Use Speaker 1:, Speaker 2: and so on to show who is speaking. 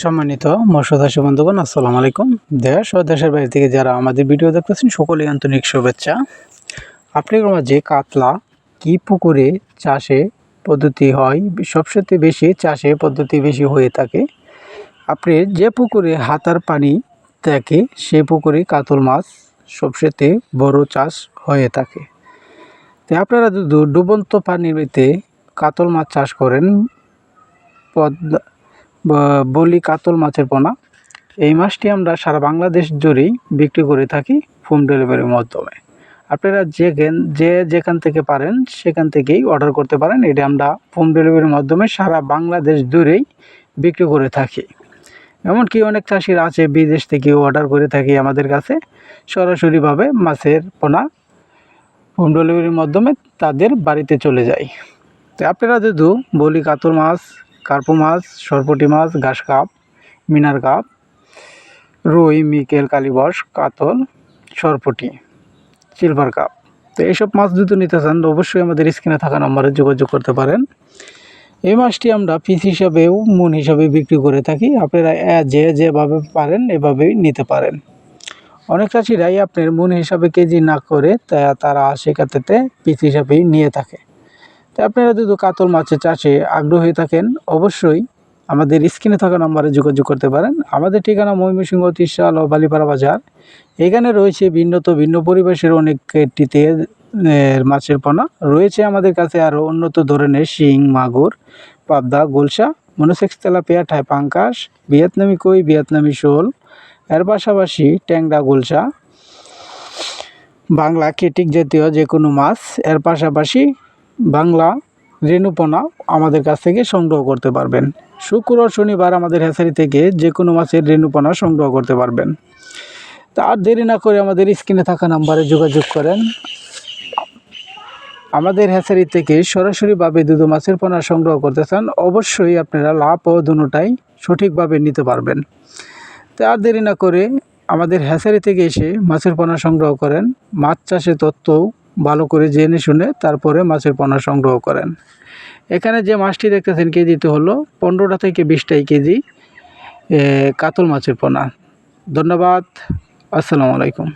Speaker 1: সম্মানিত মৎস্যচাষী বন্ধুগণ, আসসালামু আলাইকুম। দেশ ও দেশের বাইরে থেকে যারা আমাদের ভিডিও দেখতেছেন সকলেই আন্তরিক শুভেচ্ছা। আপনাদের মাঝে কাতলা কি পুকুরে চাষে পদ্ধতি হয়, সবচেয়ে বেশি চাষে পদ্ধতি বেশি হয়ে থাকে। আপনি যে পুকুরে হাতার পানি থাকে সেই পুকুরে কাতল মাছ সবচেয়ে বড় চাষ হয়ে থাকে। তো আপনারা যদি ডুবন্ত পানিতে কাতল মাছ চাষ করেন, বলি কাতল মাছের পোনা, এই মাছটি আমরা সারা বাংলাদেশ জুড়েই বিক্রি করে থাকি হোম ডেলিভারির মাধ্যমে। আপনারা যেখান থেকে পারেন সেখান থেকেই অর্ডার করতে পারেন। এটা আমরা হোম ডেলিভারির মাধ্যমে সারা বাংলাদেশ জুড়েই বিক্রি করে থাকি। এমনকি অনেক চাষিরা আছে বিদেশ থেকেও অর্ডার করে থাকি আমাদের কাছে, সরাসরিভাবে মাছের পোনা হোম ডেলিভারির মাধ্যমে তাদের বাড়িতে চলে যায়। তো আপনারা যদি বলি কাতল মাছ, কার্পো মাছ, সরপুঁটি মাছ, ঘাস কাপ, মিনার কাপ, রুই, মিকেল, কালীবাস, কাতল, সরপুঁটি, সিলভার কাপ, তো এইসব মাছ যদি নিতে চান অবশ্যই আমাদের স্ক্রিনে থাকা নম্বরে যোগাযোগ করতে পারেন। এই মাছটি আমরা পিস হিসাবেও মন হিসাবে বিক্রি করে থাকি। আপনারা যেভাবে পারেন এভাবেই নিতে পারেন। অনেক চাষিরাই আপনার মন হিসাবে কেজি না করে তারা সেক্ষেত্রে পিস হিসাবেই নিয়ে থাকে। তো আপনারা যদি কাতল মাছের চাষে আগ্রহী থাকেন অবশ্যই আমাদের স্ক্রিনে থাকা নম্বরে যোগাযোগ করতে পারেন। আমাদের ঠিকানা ময়মনসিংহ ত্রিশাল ও বালিপাড়া বাজার। এখানে রয়েছে ভিন্ন পরিবেশের অনেকটিতে মাছের পোনা রয়েছে। আমাদের কাছে আরও উন্নত ধরনের শিং, মাগুর, পাবদা, গোলসা, মনোসেক্স, তেলাপিয়া, ঠাই পাঙ্কাশ, ভিয়েতনামি কই, ভিয়েতনামি শোল, এর পাশাপাশি ট্যাংরা, গোলসা, বাংলা কেটিক জাতীয় যে কোনো মাছ, এর পাশাপাশি বাংলা রেণুপোনা আমাদের কাছ থেকে সংগ্রহ করতে পারবেন। শুক্র ও শনিবার আমাদের হ্যাচারি থেকে যে কোনো মাছের রেণুপোনা সংগ্রহ করতে পারবেন। তা আর দেরি না করে আমাদের স্ক্রিনে থাকা নাম্বারে যোগাযোগ করেন। আমাদের হ্যাচারি থেকে সরাসরিভাবে দুধ মাছের পোনা সংগ্রহ করতে চান অবশ্যই আপনারা লাভ ও দুটোটাই সঠিকভাবে নিতে পারবেন। তা আর দেরি না করে আমাদের হ্যাচারি থেকে এসে মাছের পোনা সংগ্রহ করেন। মাছ চাষে তথ্য ভালো করে জেনে শুনে তারপরে মাছের পোনা সংগ্রহ করেন। এখানে যে মাছটি দেখতেছেন কেজিতে হলো 15টা থেকে 20টাই কেজি কাতল মাছের পোনা। ধন্যবাদ। আসসালামু আলাইকুম।